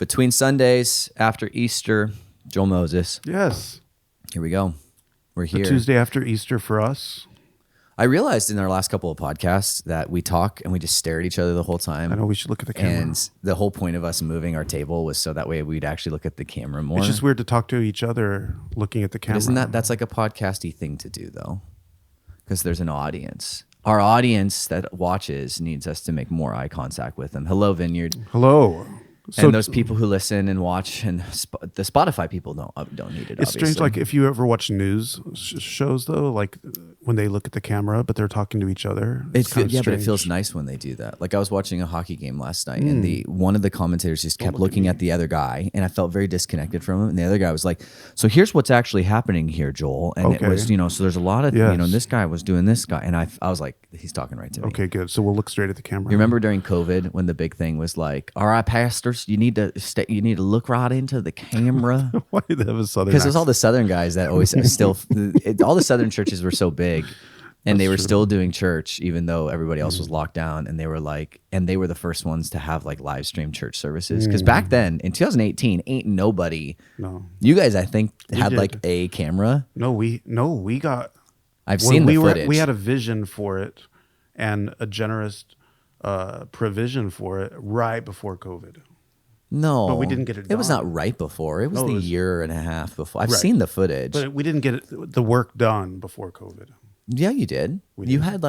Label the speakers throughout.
Speaker 1: Between Sundays, after Easter, Joel Moses.
Speaker 2: Yes.
Speaker 1: Here we go. We're here.
Speaker 2: The Tuesday after Easter for us.
Speaker 1: I realized in our last couple of podcasts that we talk and we just stare at each other the whole time.
Speaker 2: I know we should look at the camera.
Speaker 1: And the whole point of us moving our table was so that way we'd actually look at the camera more.
Speaker 2: It's just weird to talk to each other looking at the camera.
Speaker 1: But that's like a podcasty thing to do though? Because there's an audience. Our audience that watches needs us to make more eye contact with them. Hello, Vineyard.
Speaker 2: Hello.
Speaker 1: And those people who listen and watch, and the Spotify people don't need it.
Speaker 2: It's
Speaker 1: obviously.
Speaker 2: strange. Like if you ever watch news shows, though, like when they look at the camera, but they're talking to each other.
Speaker 1: But it feels nice when they do that. Like I was watching a hockey game last night, and one of the commentators just kept looking at the other guy, and I felt very disconnected from him. And the other guy was like, "So here's what's actually happening here, Joel." And it was, so there's a lot of, this guy was doing this guy, and I was like, he's talking right to me.
Speaker 2: Okay, good. So we'll look straight at the camera.
Speaker 1: You remember during COVID when the big thing was like, "All right, pastors, you need to look right into the camera."
Speaker 2: Why did they have a southern?
Speaker 1: Because there's all the southern guys that always still, all the southern churches were so big, and they were still doing church even though everybody else was locked down, and they were the first ones to have like live stream church services. Because back then in 2018, ain't nobody.
Speaker 2: No,
Speaker 1: you guys I think had like a camera.
Speaker 2: No, we got.
Speaker 1: I've seen the footage.
Speaker 2: We had a vision for it, and a generous provision for it right before COVID.
Speaker 1: No,
Speaker 2: but we didn't get it done.
Speaker 1: It was not right before. It was the year and a half before. I've seen the footage,
Speaker 2: but we didn't get the work done before COVID.
Speaker 1: Yeah, you did. You had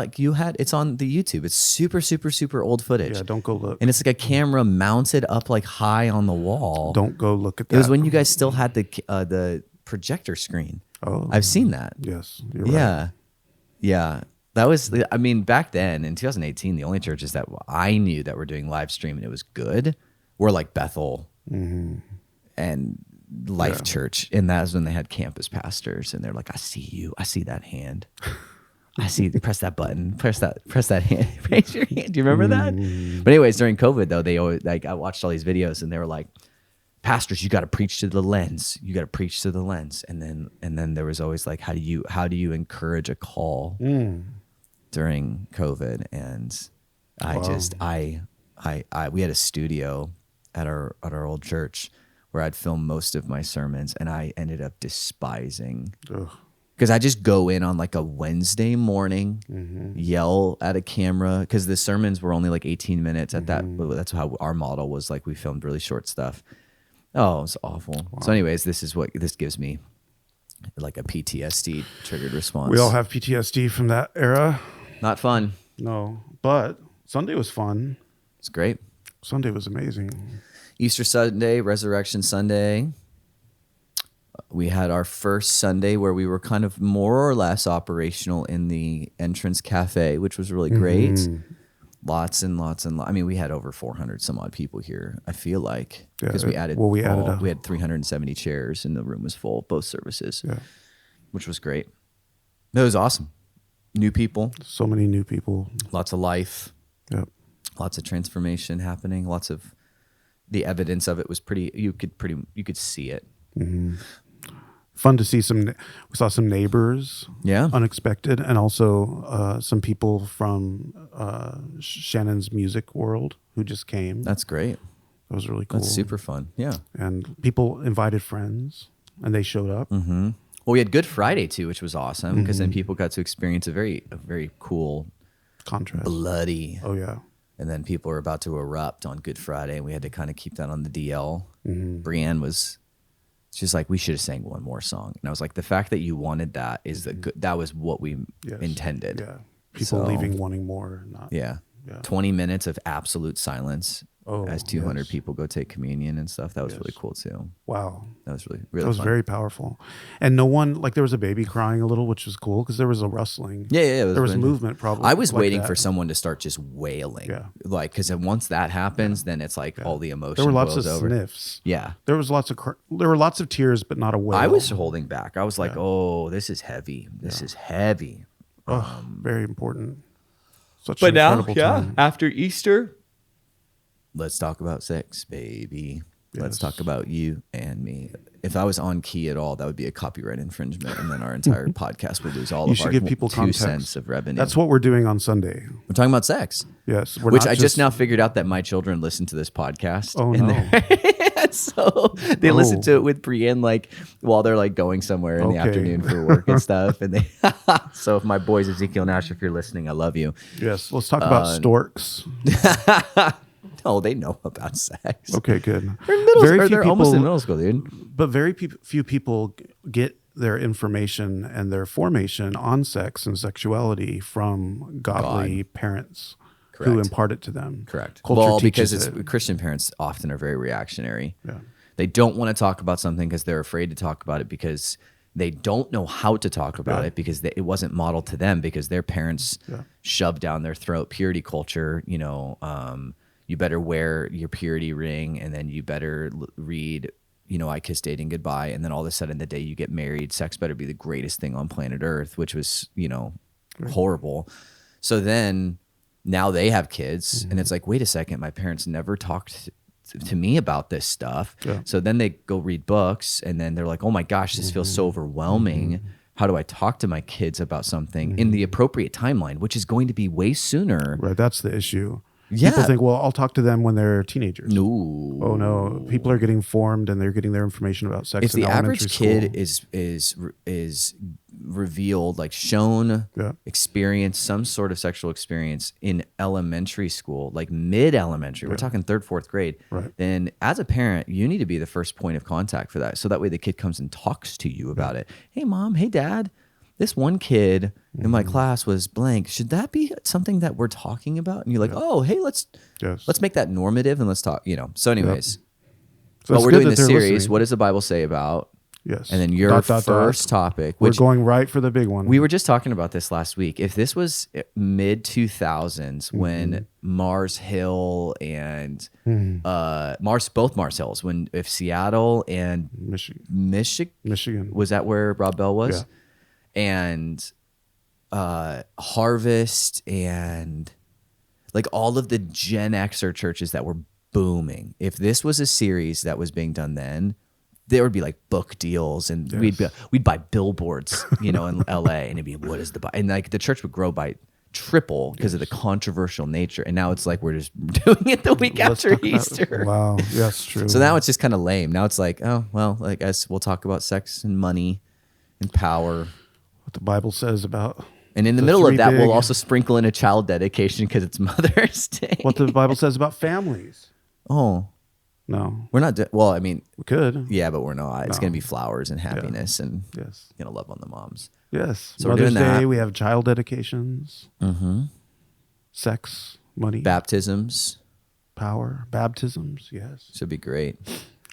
Speaker 1: it's on the YouTube. It's super, super, super old footage.
Speaker 2: Yeah, don't go look.
Speaker 1: And it's like a camera mounted up like high on the wall.
Speaker 2: Don't go look at that.
Speaker 1: It was when you guys still had the projector screen.
Speaker 2: Oh,
Speaker 1: I've seen that.
Speaker 2: Yes, you're right.
Speaker 1: Yeah. That was, I mean, back then in 2018, the only churches that I knew that were doing live stream and it was good were like Bethel and Life Church. And that was when they had campus pastors and they're like, I see you. I see that hand. I see, press that button, press that hand, raise your hand. Do you remember that? But anyways, during COVID though, they always, like, I watched all these videos and they were like, pastors, you got to preach to the lens. You got to preach to the lens. And then there was always like, how do you encourage a call during COVID? And we had a studio at our old church where I'd film most of my sermons, and I ended up despising because I just go in on like a Wednesday morning, yell at a camera because the sermons were only like 18 minutes at that. That's how our model was. Like we filmed really short stuff. Oh, it was awful. Wow. So anyways, this gives me like a PTSD triggered response.
Speaker 2: We all have PTSD from that era.
Speaker 1: Not fun.
Speaker 2: No, but Sunday was fun.
Speaker 1: It's great.
Speaker 2: Sunday was amazing.
Speaker 1: Easter Sunday, Resurrection Sunday. We had our first Sunday where we were kind of more or less operational in the entrance cafe, which was really great. Lots and lots and I mean, we had over 400 some odd people here. I feel like because we had 370 chairs and the room was full, both services, which was great. It was awesome. New people,
Speaker 2: so many new people,
Speaker 1: lots of life,
Speaker 2: lots
Speaker 1: of transformation happening. Lots of the evidence of it was you could see it.
Speaker 2: Fun to see we saw some neighbors, unexpected, and also some people from Shannon's music world who just came.
Speaker 1: That's great.
Speaker 2: That was really cool.
Speaker 1: That's super fun. Yeah.
Speaker 2: And people invited friends, and they showed up.
Speaker 1: Well, we had Good Friday too, which was awesome because then people got to experience a very cool
Speaker 2: contrast,
Speaker 1: bloody.
Speaker 2: Oh yeah.
Speaker 1: And then people were about to erupt on Good Friday, and we had to kind of keep that on the DL. Brienne was. She's like, we should have sang one more song. And I was like, the fact that you wanted that is that was what we intended.
Speaker 2: Yeah. People leaving wanting more.
Speaker 1: 20 minutes of absolute silence as 200 people go take communion and stuff. That was really cool too.
Speaker 2: Wow.
Speaker 1: That was really
Speaker 2: That was
Speaker 1: fun.
Speaker 2: very powerful. And no one, like there was a baby crying a little, which was cool because there was a rustling.
Speaker 1: Yeah.
Speaker 2: There was movement probably.
Speaker 1: I was waiting for someone to start just wailing. Yeah. Like, because once that happens, then it's like all the emotion
Speaker 2: There were lots of
Speaker 1: over.
Speaker 2: sniffs.
Speaker 1: Yeah.
Speaker 2: There were lots of tears, but not a wail.
Speaker 1: I was holding back. I was like, oh, this is heavy. This is heavy.
Speaker 2: Very important. Such an incredible time.
Speaker 1: After Easter, let's talk about sex, baby. Yes. Let's talk about you and me. If I was on key at all, that would be a copyright infringement, and then our entire podcast would lose all of our
Speaker 2: give people
Speaker 1: 2
Speaker 2: context.
Speaker 1: cents of revenue.
Speaker 2: That's what we're doing on Sunday.
Speaker 1: We're talking about sex.
Speaker 2: Yes.
Speaker 1: Which I just now figured out that my children listen to this podcast.
Speaker 2: Oh, no.
Speaker 1: So they listen to it with Brienne, like while they're like going somewhere in the afternoon for work and stuff. And they, so if my boys Ezekiel Nash, if you're listening, I love you.
Speaker 2: Yes, let's talk about storks.
Speaker 1: No, they know about sex.
Speaker 2: Okay, good.
Speaker 1: They're almost in middle school, dude.
Speaker 2: But very few people get their information and their formation on sex and sexuality from godly parents who impart it to them.
Speaker 1: Correct.
Speaker 2: Culture
Speaker 1: because Christian parents often are very reactionary.
Speaker 2: Yeah.
Speaker 1: They don't want to talk about something because they're afraid to talk about it because they don't know how to talk about it because it wasn't modeled to them because their parents shoved down their throat purity culture, you better wear your purity ring and then you better read, I Kissed Dating Goodbye. And then all of a sudden the day you get married, sex better be the greatest thing on planet Earth, which was, horrible. So then now they have kids and it's like, wait a second, my parents never talked to me about this stuff. Yeah. So then they go read books and then they're like, oh my gosh, this feels so overwhelming. How do I talk to my kids about something in the appropriate timeline, which is going to be way sooner?
Speaker 2: Right. That's the issue.
Speaker 1: Yeah.
Speaker 2: People think, well, I'll talk to them when they're teenagers.
Speaker 1: No.
Speaker 2: Oh no. People are getting formed and they're getting their information about sex
Speaker 1: if
Speaker 2: in
Speaker 1: the
Speaker 2: elementary
Speaker 1: average
Speaker 2: school.
Speaker 1: kid is revealed, like shown, experience some sort of sexual experience in elementary school, like mid-elementary, we're talking 3rd, 4th grade, then as a parent, you need to be the first point of contact for that. So that way the kid comes and talks to you about it. Hey mom, hey dad, this one kid in my class was blank. Should that be something that we're talking about? And you're like, oh, hey, let's make that normative and let's talk, So anyways,
Speaker 2: so
Speaker 1: but we're doing this series. Listening. What does the Bible say about?
Speaker 2: Yes.
Speaker 1: And then your first topic.
Speaker 2: We're going right for the big one.
Speaker 1: We were just talking about this last week. If this was mid 2000s when Mars Hill and both Mars Hills, if Seattle and Michigan was that where Rob Bell was? Yeah. And Harvest and like all of the Gen Xer churches that were booming. If this was a series that was being done then, there would be like book deals and we'd buy billboards, in LA and it'd be, what is the, and like the church would grow by triple because of the controversial nature. And now it's like, we're just doing it the week after Easter.
Speaker 2: Wow. Yes, true.
Speaker 1: So now it's just kind of lame. Now it's like, oh, well, I guess we'll talk about sex and money and power.
Speaker 2: What the Bible says about.
Speaker 1: And in the middle of that, we'll also sprinkle in a child dedication because it's Mother's Day.
Speaker 2: What the Bible says about families.
Speaker 1: Oh.
Speaker 2: No.
Speaker 1: We're not. Well, I mean.
Speaker 2: We could.
Speaker 1: Yeah, but we're not. It's going to be flowers and happiness and love on the moms.
Speaker 2: Yes.
Speaker 1: So
Speaker 2: Mother's
Speaker 1: we're doing
Speaker 2: Day,
Speaker 1: that.
Speaker 2: we have child dedications. Sex, money.
Speaker 1: Baptisms.
Speaker 2: Power. Baptisms, yes.
Speaker 1: Should be great.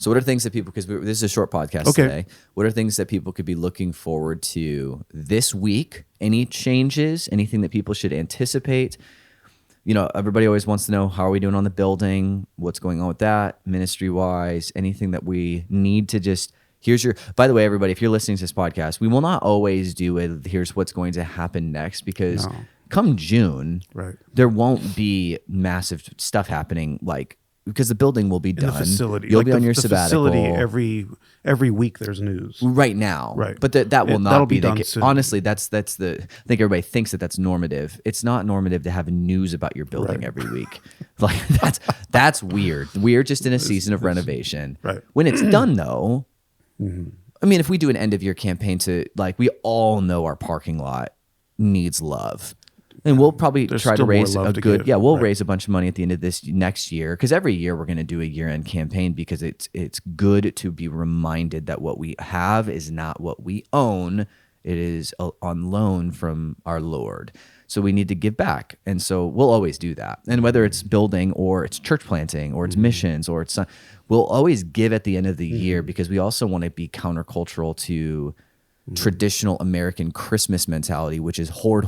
Speaker 1: So what are things that people, because this is a short podcast today, what are things that people could be looking forward to this week? Any changes? Anything that people should anticipate? Everybody always wants to know, how are we doing on the building? What's going on with that? Ministry-wise, anything that we need to just, by the way, everybody, if you're listening to this podcast, we will not always do it. Here's what's going to happen next because come June, there won't be massive stuff happening because the building will be done.
Speaker 2: The facility.
Speaker 1: You'll be on your sabbatical.
Speaker 2: Facility, every week there's news.
Speaker 1: Right now.
Speaker 2: Right.
Speaker 1: But that will not be
Speaker 2: done
Speaker 1: the
Speaker 2: soon.
Speaker 1: Honestly, I think everybody thinks that's normative. It's not normative to have news about your building every week. That's weird. We're just in a season of renovation.
Speaker 2: Right.
Speaker 1: When it's done though, I mean, if we do an end of year campaign we all know our parking lot needs love. And we'll probably try to raise raise a bunch of money at the end of this next year because every year we're going to do a year-end campaign because it's good to be reminded that what we have is not what we own. It is on loan from our Lord. So we need to give back. And so we'll always do that. And whether it's building or it's church planting or it's missions or it's we'll always give at the end of the year because we also want to be countercultural to traditional American Christmas mentality, which is hoard,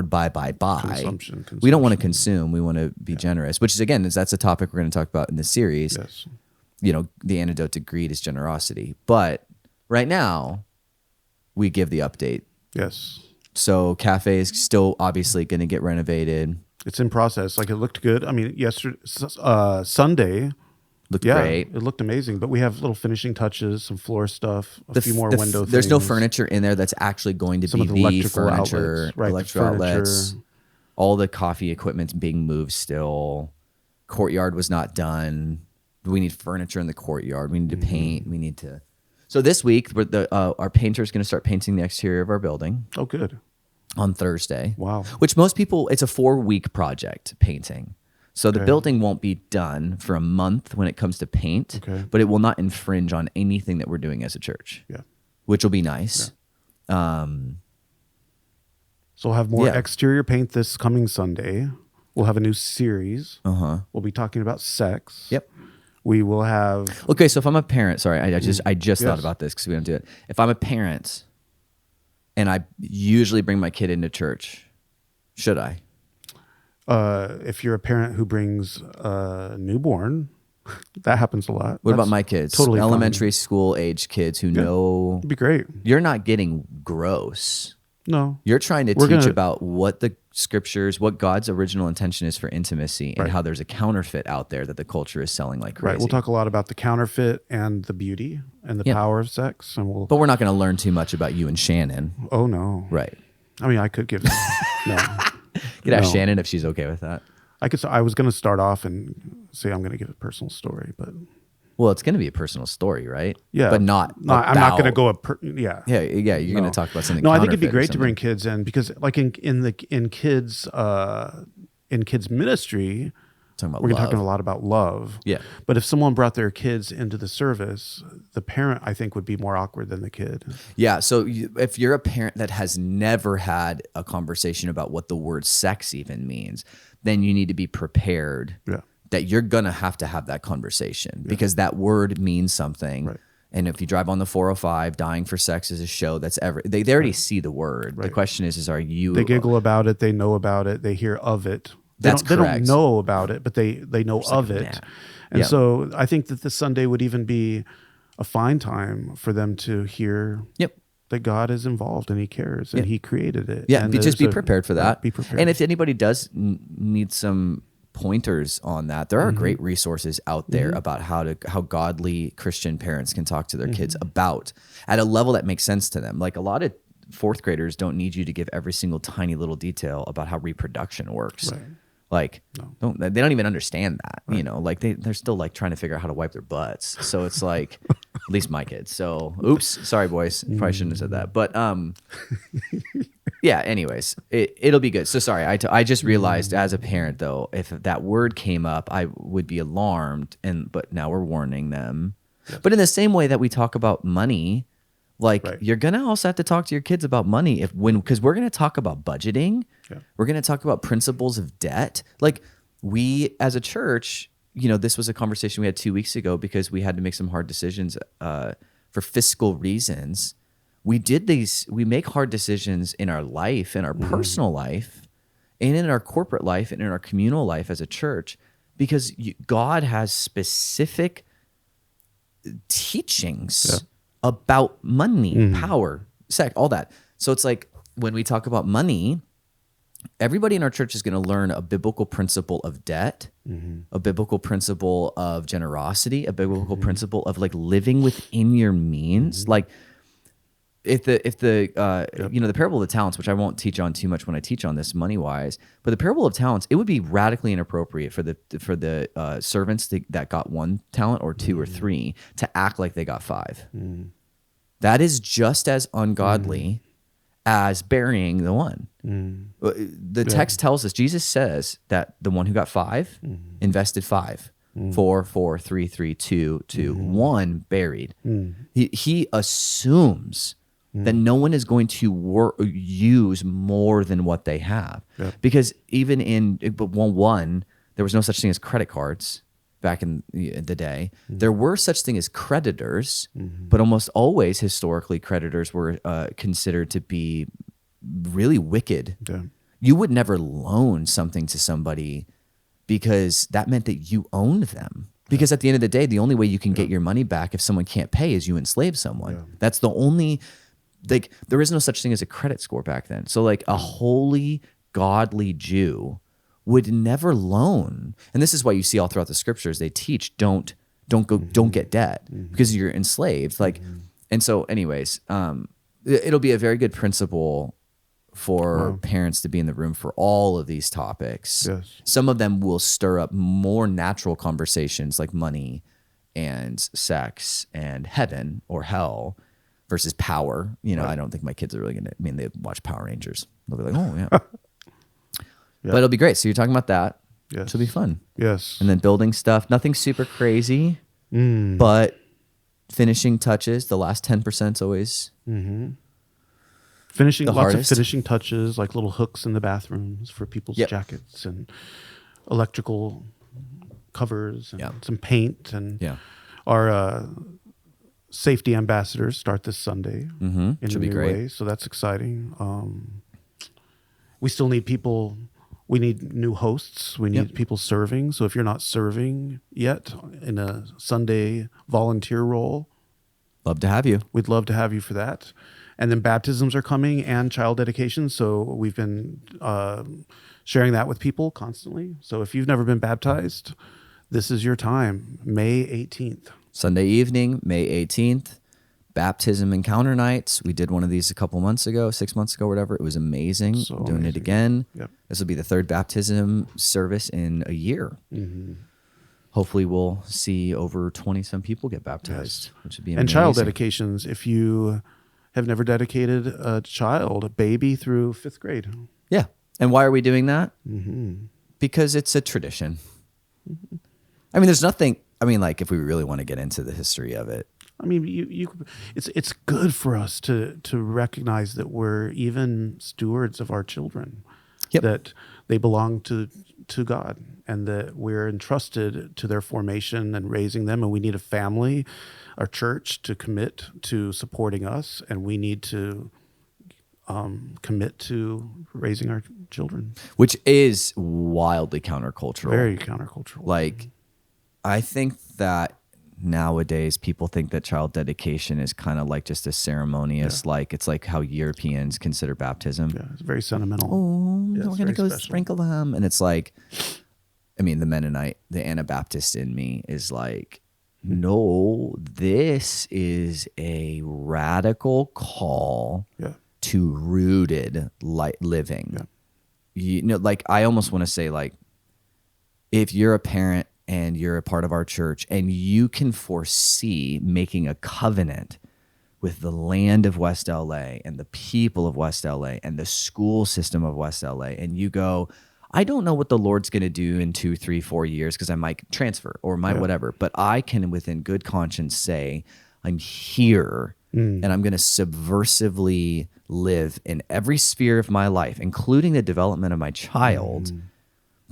Speaker 1: buy.
Speaker 2: Consumption.
Speaker 1: We don't want to consume. We want to be generous, which is, again, that's a topic we're going to talk about in this series.
Speaker 2: Yes.
Speaker 1: The antidote to greed is generosity. But right now, we give the update.
Speaker 2: Yes.
Speaker 1: So cafe is still obviously going to get renovated.
Speaker 2: It's in process. It looked good. I mean, Sunday...
Speaker 1: Looked great.
Speaker 2: It looked amazing, but we have little finishing touches, some floor stuff, a few more window things.
Speaker 1: There's no furniture in there that's actually going to be the
Speaker 2: electrical
Speaker 1: furniture,
Speaker 2: outlets,
Speaker 1: electrical outlets. All the coffee equipment's being moved still. Courtyard was not done. We need furniture in the courtyard. We need to paint. We need to. So this week, our painter is going to start painting the exterior of our building.
Speaker 2: Oh, good.
Speaker 1: On Thursday.
Speaker 2: Wow.
Speaker 1: Which most people, it's a 4-week project, painting. So the building won't be done for a month when it comes to paint, but it will not infringe on anything that we're doing as a church.
Speaker 2: Yeah.
Speaker 1: Which will be nice. Yeah.
Speaker 2: So we'll have more exterior paint this coming Sunday. We'll have a new series. We'll be talking about sex.
Speaker 1: Yep.
Speaker 2: We will have.
Speaker 1: Okay, so if I'm a parent, sorry, I just thought about this because we don't do it. If I'm a parent and I usually bring my kid into church, should I?
Speaker 2: If you're a parent who brings a newborn, that happens a lot.
Speaker 1: What about my kids?
Speaker 2: Totally
Speaker 1: elementary
Speaker 2: fine.
Speaker 1: School age kids who know.
Speaker 2: It'd be great.
Speaker 1: You're not getting gross.
Speaker 2: No.
Speaker 1: You're trying to teach about what the scriptures, what God's original intention is for intimacy, and how there's a counterfeit out there that the culture is selling like crazy.
Speaker 2: Right. We'll talk a lot about the counterfeit and the beauty and the power of sex, and
Speaker 1: but we're not going to learn too much about you and Shannon.
Speaker 2: Oh no.
Speaker 1: Right.
Speaker 2: I mean, I could give. No.
Speaker 1: You could ask Shannon if she's okay with that.
Speaker 2: I was going to start off and say I'm going to give a personal story, but.
Speaker 1: Well, it's going to be a personal story, right?
Speaker 2: Yeah,
Speaker 1: but not.
Speaker 2: No, I'm not going to go
Speaker 1: Yeah. You're going to talk about something.
Speaker 2: No, I think it'd be great to bring kids in because, like in kids ministry, we're going to talk a lot about love.
Speaker 1: Yeah.
Speaker 2: But if someone brought their kids into the service, the parent I think would be more awkward than the kid.
Speaker 1: Yeah. So if you're a parent that has never had a conversation about what the word sex even means, then you need to be prepared.
Speaker 2: Yeah.
Speaker 1: That you're going to have that conversation because that word means something.
Speaker 2: Right.
Speaker 1: And if you drive on the 405, Dying for Sex is a show that's they already see the word.
Speaker 2: Right.
Speaker 1: The question is are you...
Speaker 2: They giggle about it. They know about it. They hear of it. They don't know about it, but they know of it. Yeah. And so I think that this Sunday would even be a fine time for them to hear that God is involved and he cares and he created it.
Speaker 1: Yeah,
Speaker 2: and
Speaker 1: just be prepared for that.
Speaker 2: Be prepared.
Speaker 1: And if anybody does need some pointers on that, there are great resources out there about how godly Christian parents can talk to their kids about at a level that makes sense to them. Like a lot of 4th graders don't need you to give every single tiny little detail about how reproduction works.
Speaker 2: Right.
Speaker 1: Like they don't even understand that, you know, like they're still like trying to figure out how to wipe their butts. So it's like, at least my kids. So oops, sorry boys. Probably shouldn't have said that. But yeah, anyways, it'll be good. So sorry, I just realized as a parent though, if that word came up, I would be alarmed. But now we're warning them. Yes. But in the same way that we talk about money, like you're gonna also have to talk to your kids about money because we're gonna talk about budgeting. Yeah. We're gonna talk about principles of debt. Like we as a church, you know, this was a conversation we had 2 weeks ago because we had to make some hard decisions for fiscal reasons. We make hard decisions in our life, in our personal life, and in our corporate life, and in our communal life as a church, because God has specific teachings about money, power, sex, all that. So it's like when we talk about money, everybody in our church is going to learn a biblical principle of debt, a biblical principle of generosity, a biblical principle of like living within your means. Like if the you know, the parable of the talents, which I won't teach on too much when I teach on this money wise, but the parable of talents, it would be radically inappropriate for the servants that got 1 talent or 2 or 3 to act like they got 5. That is just as ungodly as burying the 1. The text tells us, Jesus says that the one who got 5 invested 5. 4, 4, 3, 3, 2, 2, 1 buried. He assumes that no one is going to use more than what they have. Because even in 1, there was no such thing as credit cards back in the day. There were such thing as creditors, but almost always historically creditors were considered to be really wicked. You would never loan something to somebody because that meant that you owned them. Because at the end of the day, the only way you can get your money back if someone can't pay is you enslave someone. That's the only, like, there is no such thing as a credit score back then. So like a holy, godly Jew would never loan. And this is why you see all throughout the scriptures, they teach, don't get debt because you're enslaved. Like, and so anyways, it'll be a very good principle for parents to be in the room for all of these topics. Some of them will stir up more natural conversations like money, and sex and heaven or hell versus power. You know, I don't think my kids are really going to, I mean, they watch Power Rangers. They'll be like, oh, yeah. But it'll be great. So you're talking about that.
Speaker 2: Yes.
Speaker 1: It'll be fun.
Speaker 2: Yes.
Speaker 1: And then building stuff, nothing super crazy, but finishing touches, the last 10% is always
Speaker 2: finishing, lots
Speaker 1: hardest.
Speaker 2: of finishing touches, like little hooks in the bathrooms for people's jackets and electrical covers and some paint. And our safety ambassadors start this Sunday in a new way. So that's exciting. We still need people. We need new hosts. We need people serving. So if you're not serving yet in a Sunday volunteer role,
Speaker 1: love to have you.
Speaker 2: We'd love to have you for that. And then baptisms are coming and child dedication. So we've been sharing that with people constantly. So if you've never been baptized, this is your time, May 18th.
Speaker 1: Sunday evening, May 18th. Baptism encounter nights. We did one of these a couple months ago, 6 months ago, whatever. It was amazing.
Speaker 2: So
Speaker 1: doing
Speaker 2: amazing.
Speaker 1: It again.
Speaker 2: Yep.
Speaker 1: This will be the third baptism service in a year. Hopefully we'll see over 20-some people get baptized, which would be amazing.
Speaker 2: And child dedications, if you have never dedicated a child, a baby through 5th grade.
Speaker 1: Yeah. And why are we doing that? Because it's a tradition. I mean, there's nothing, I mean, like if we really want to get into the history of it,
Speaker 2: I mean, it's good for us to recognize that we're even stewards of our children, that they belong to God, and that we're entrusted to their formation and raising them, and we need a family, our church, to commit to supporting us, and we need to commit to raising our children.
Speaker 1: Which is wildly countercultural.
Speaker 2: Very countercultural.
Speaker 1: Like, I think that nowadays people think that child dedication is kind of like just a ceremonious, like it's like how Europeans consider baptism.
Speaker 2: Yeah, it's very sentimental.
Speaker 1: Oh,
Speaker 2: Yeah,
Speaker 1: we're going to go
Speaker 2: special.
Speaker 1: sprinkle them. And it's like, I mean, the Mennonite, the Anabaptist in me is like, no, this is a radical call to rooted living. You know, like I almost want to say, like, if you're a parent and you're a part of our church and you can foresee making a covenant with the land of West LA and the people of West LA and the school system of West LA, and you go, I don't know what the Lord's going to do in 2, 3, 4 years because I might transfer or might whatever, but I can within good conscience say, I'm here and I'm going to subversively live in every sphere of my life, including the development of my child,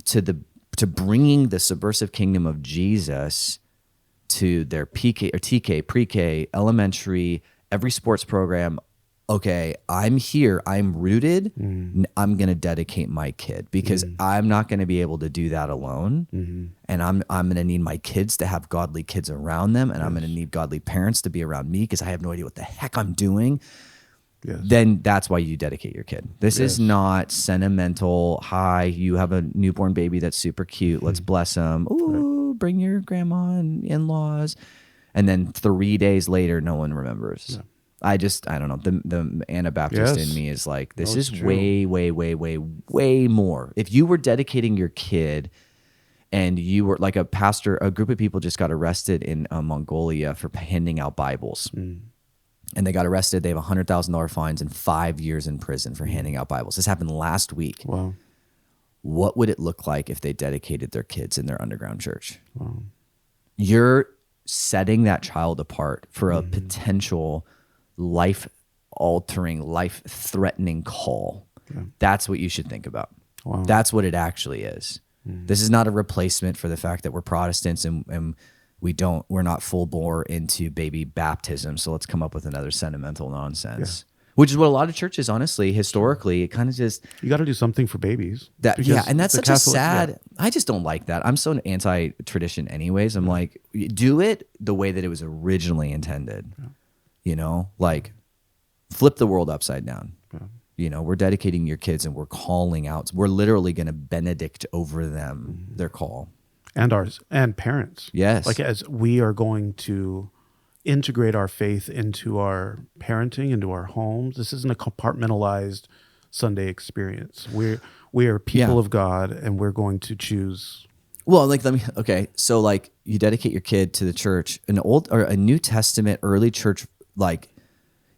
Speaker 1: to bringing the subversive kingdom of Jesus to their PK or TK, pre-K, elementary, every sports program. Okay, I'm here. I'm rooted. I'm going to dedicate my kid because I'm not going to be able to do that alone. And I'm going to need my kids to have godly kids around them. And I'm going to need godly parents to be around me because I have no idea what the heck I'm doing. Then that's why you dedicate your kid. This is not sentimental. Hi, you have a newborn baby that's super cute. Let's bless them. Ooh, bring your grandma and in-laws. And then 3 days later, no one remembers. I don't know. The Anabaptist in me is like, this is way, way, way, way, way more. If you were dedicating your kid and you were like a pastor, a group of people just got arrested in Mongolia for handing out Bibles. And they got arrested. They have $100,000 fines and 5 years in prison for handing out Bibles. This happened last week.
Speaker 2: Wow.
Speaker 1: What would it look like if they dedicated their kids in their underground church?
Speaker 2: Wow.
Speaker 1: You're setting that child apart for a potential life-altering, life-threatening call. That's what you should think about.
Speaker 2: Wow.
Speaker 1: That's what it actually is. This is not a replacement for the fact that we're Protestants and we're not full bore into baby baptism. So let's come up with another sentimental nonsense, which is what a lot of churches, honestly, historically, it kind of just,
Speaker 2: you got to do something for babies.
Speaker 1: And that's such a sad, I just don't like that. I'm so anti-tradition anyways. I'm like, do it the way that it was originally intended. You know, like flip the world upside down. You know, we're dedicating your kids and we're calling out. We're literally going to benedict over them, their call.
Speaker 2: And ours, and parents.
Speaker 1: Yes.
Speaker 2: Like as we are going to integrate our faith into our parenting, into our homes. This isn't a compartmentalized Sunday experience. We are people of God, and we're going to choose
Speaker 1: Well, like okay, so like you dedicate your kid to the church, an old or a New Testament early church like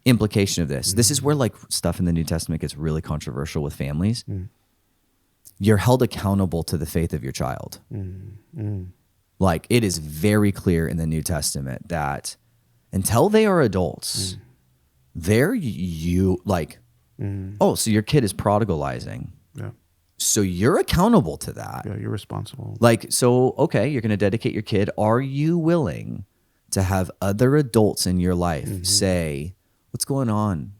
Speaker 1: implication of this. This is where like stuff in the New Testament gets really controversial with families. You're held accountable to the faith of your child. Like it is very clear in the New Testament that until they are adults, they're you like, oh, so your kid is prodigalizing.
Speaker 2: Yeah.
Speaker 1: So you're accountable to that.
Speaker 2: Yeah, you're responsible.
Speaker 1: Like, so, okay, you're going to dedicate your kid. Are you willing to have other adults in your life say, what's going on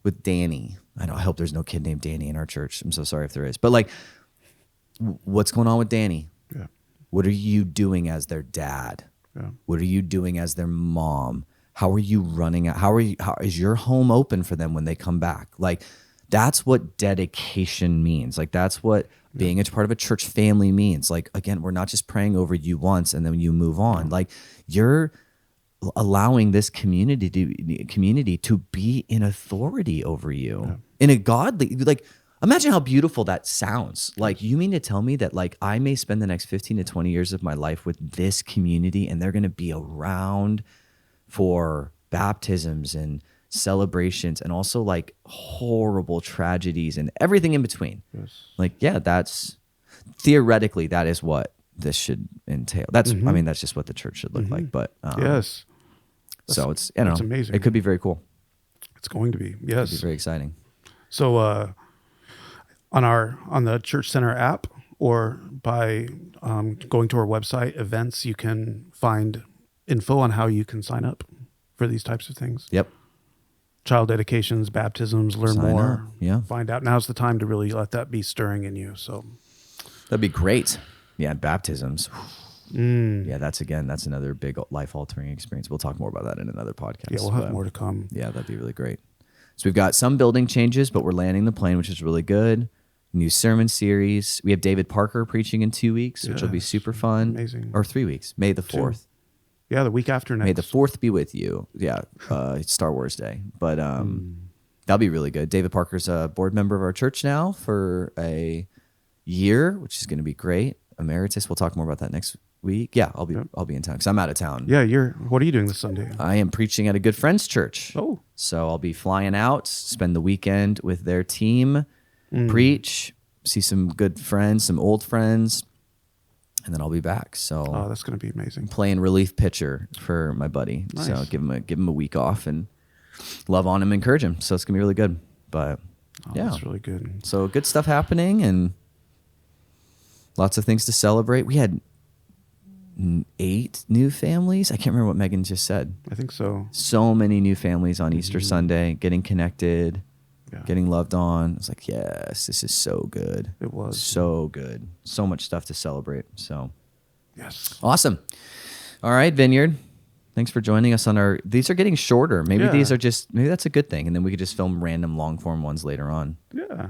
Speaker 1: with Danny? I hope there's no kid named Danny in our church. I'm so sorry if there is. But like, what's going on with Danny?
Speaker 2: Yeah.
Speaker 1: What are you doing as their dad?
Speaker 2: Yeah.
Speaker 1: What are you doing as their mom? How are you running? How is your home open for them when they come back? Like, that's what dedication means. Like, that's what being a part of a church family means. Like, again, we're not just praying over you once and then you move on. Like, you're allowing this community to be in authority over you in a godly, like, imagine how beautiful that sounds. Like, you mean to tell me that like I may spend the next 15 to 20 years of my life with this community and they're going to be around for baptisms and celebrations and also like horrible tragedies and everything in between.
Speaker 2: Yes.
Speaker 1: Like, yeah, that's theoretically that is what this should entail. That's I mean, that's just what the church should look like. But
Speaker 2: yes.
Speaker 1: So it's that's
Speaker 2: amazing.
Speaker 1: It could be very cool.
Speaker 2: It's going to be. Yes.
Speaker 1: It'd be very exciting.
Speaker 2: So on the Church Center app or by going to our website events, you can find info on how you can sign up for these types of things.
Speaker 1: Yep.
Speaker 2: Child dedications, baptisms, learn
Speaker 1: Sign
Speaker 2: more.
Speaker 1: up. Yeah.
Speaker 2: Find out. Now's the time to really let that be stirring in you. So
Speaker 1: that'd be great. Yeah, baptisms. Yeah, that's another big life-altering experience. We'll talk more about that in another podcast.
Speaker 2: Yeah, we'll have more to come.
Speaker 1: Yeah, that'd be really great. So we've got some building changes, but we're landing the plane, which is really good. New sermon series. We have David Parker preaching in 2 weeks, which will be super fun.
Speaker 2: Amazing.
Speaker 1: Or 3 weeks. May the 4th.
Speaker 2: Yeah, the week after next.
Speaker 1: May the 4th be with you. Yeah, Star Wars Day. But that'll be really good. David Parker's a board member of our church now for a year, which is going to be great. Emeritus. We'll talk more about that next week. Yeah, I'll be in town because I'm out of town.
Speaker 2: Yeah, what are you doing this Sunday?
Speaker 1: I am preaching at a good friend's church.
Speaker 2: Oh.
Speaker 1: So I'll be flying out, spend the weekend with their team, preach, see some good friends, some old friends, and then I'll be back. So
Speaker 2: that's going to be amazing.
Speaker 1: Playing relief pitcher for my buddy. Nice. So give him a week off and love on him, encourage him. So it's going to be really good. But yeah,
Speaker 2: that's really good.
Speaker 1: So good stuff happening and lots of things to celebrate. We had 8 new families. I can't remember what Megan just said.
Speaker 2: I think so.
Speaker 1: So many new families on Easter Sunday, getting connected, getting loved on. It's like, yes, this is so good.
Speaker 2: It was.
Speaker 1: So good. So much stuff to celebrate. So,
Speaker 2: yes.
Speaker 1: Awesome. All right, Vineyard. Thanks for joining us on these are getting shorter. Maybe maybe that's a good thing. And then we could just film random long form ones later on.
Speaker 2: Yeah.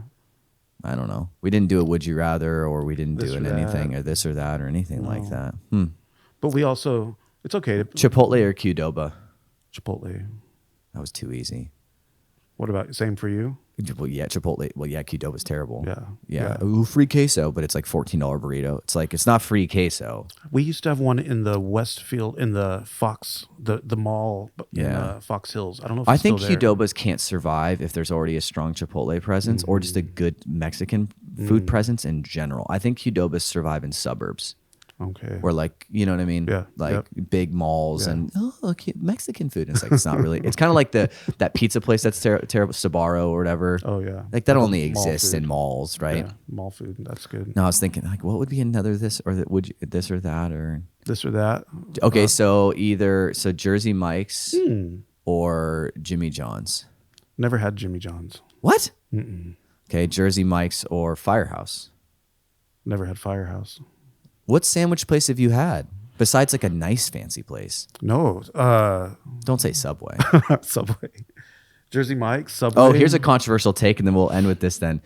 Speaker 1: I don't know. We didn't do a Would You Rather or we didn't do anything or this or that or anything like that.
Speaker 2: But we also, it's okay to...
Speaker 1: Chipotle or Qdoba?
Speaker 2: Chipotle.
Speaker 1: That was too easy.
Speaker 2: What about, same for you?
Speaker 1: Well, yeah, Chipotle. Well, yeah, Qdoba's terrible.
Speaker 2: Yeah.
Speaker 1: Ooh, free queso, but it's like $14 burrito. It's like, it's not free queso.
Speaker 2: We used to have one in the Westfield, in the Fox, the mall in Fox Hills. I don't know if
Speaker 1: I
Speaker 2: it's
Speaker 1: think
Speaker 2: still there.
Speaker 1: Qdoba's can't survive if there's already a strong Chipotle presence or just a good Mexican food presence in general. I think Qdoba's survive in suburbs.
Speaker 2: Okay.
Speaker 1: Or like, you know what I mean?
Speaker 2: Yeah.
Speaker 1: Like big malls and Mexican food. And it's like, it's not really, it's kind of like that pizza place that's terrible, Sbarro or whatever.
Speaker 2: Oh yeah.
Speaker 1: Like that only exists in malls, right?
Speaker 2: Yeah. Mall food. That's good.
Speaker 1: No, I was thinking like, what would be another this or that? Would you, this or that or
Speaker 2: this or that?
Speaker 1: Okay. So Jersey Mike's or Jimmy John's.
Speaker 2: Never had Jimmy John's.
Speaker 1: What? Okay. Jersey Mike's or Firehouse.
Speaker 2: Never had Firehouse.
Speaker 1: What sandwich place have you had besides like a nice fancy place?
Speaker 2: No.
Speaker 1: Don't say Subway.
Speaker 2: Subway. Jersey Mike's, Subway.
Speaker 1: Oh, here's a controversial take, and then we'll end with this then.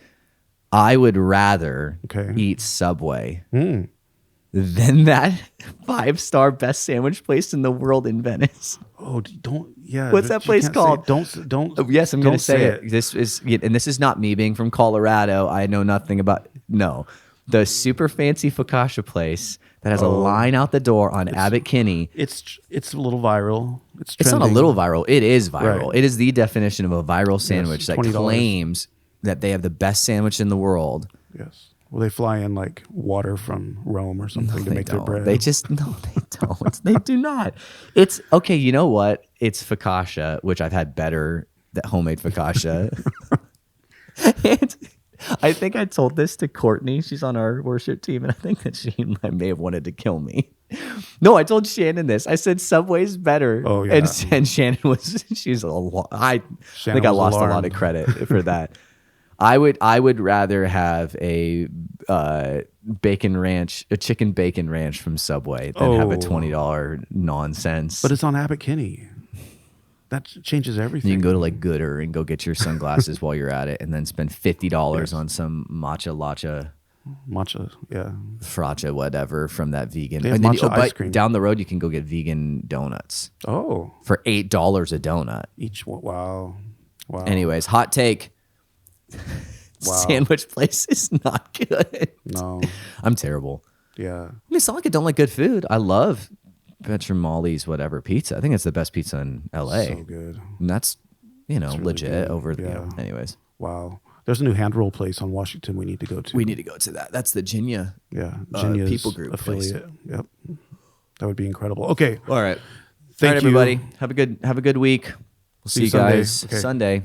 Speaker 1: I would rather eat Subway than that 5-star best sandwich place in the world in Venice.
Speaker 2: Oh, don't. Yeah.
Speaker 1: What's that place called?
Speaker 2: Don't.
Speaker 1: Oh, yes, I'm going to say it. This is not me being from Colorado. I know nothing about. No. the super fancy focaccia place that has a line out the door on Abbot Kinney.
Speaker 2: It's a little viral.
Speaker 1: It's not a little viral. It is viral.
Speaker 2: Right.
Speaker 1: It is the definition of a viral sandwich that
Speaker 2: $20.
Speaker 1: claims that they have the best sandwich in the world.
Speaker 2: Yes. Well, they fly in like water from Rome or something to make their bread.
Speaker 1: They don't. They do not. It's okay. You know what? It's focaccia, which I've had better than homemade focaccia. And I think I told this to Courtney. She's on our worship team, and I think that she may have wanted to kill me. No, I told Shannon this. I said Subway's better.
Speaker 2: Oh yeah.
Speaker 1: And Shannon she's a lot. I think I lost a lot of credit for that. I would rather have a chicken bacon ranch from Subway than have a $20 nonsense.
Speaker 2: But it's on Abbot Kinney. That changes everything.
Speaker 1: You can go to like Gooder and go get your sunglasses while you're at it, and then spend $50 on some matcha,
Speaker 2: yeah,
Speaker 1: fracha, whatever from that vegan.
Speaker 2: They have
Speaker 1: and then
Speaker 2: matcha ice cream.
Speaker 1: Down the road, you can go get vegan donuts.
Speaker 2: Oh,
Speaker 1: for $8 a donut
Speaker 2: each. Wow.
Speaker 1: Anyways, hot take.
Speaker 2: Wow.
Speaker 1: Sandwich place is not good.
Speaker 2: No,
Speaker 1: I'm terrible.
Speaker 2: Yeah,
Speaker 1: I mean, it's not like I don't like good food. I love Molly's whatever pizza. I think it's the best pizza in LA.
Speaker 2: So good.
Speaker 1: And that's really legit
Speaker 2: good.
Speaker 1: over the anyways.
Speaker 2: Wow. There's a new hand roll place on Washington we need to go to.
Speaker 1: We need to go to that. That's the Ginya.
Speaker 2: Yeah, Ginya's
Speaker 1: people group
Speaker 2: affiliate.
Speaker 1: place.
Speaker 2: Yep. That would be incredible. Okay.
Speaker 1: All right.
Speaker 2: Thank you,
Speaker 1: everybody. Have a good week. We'll see you guys
Speaker 2: Okay.
Speaker 1: Sunday.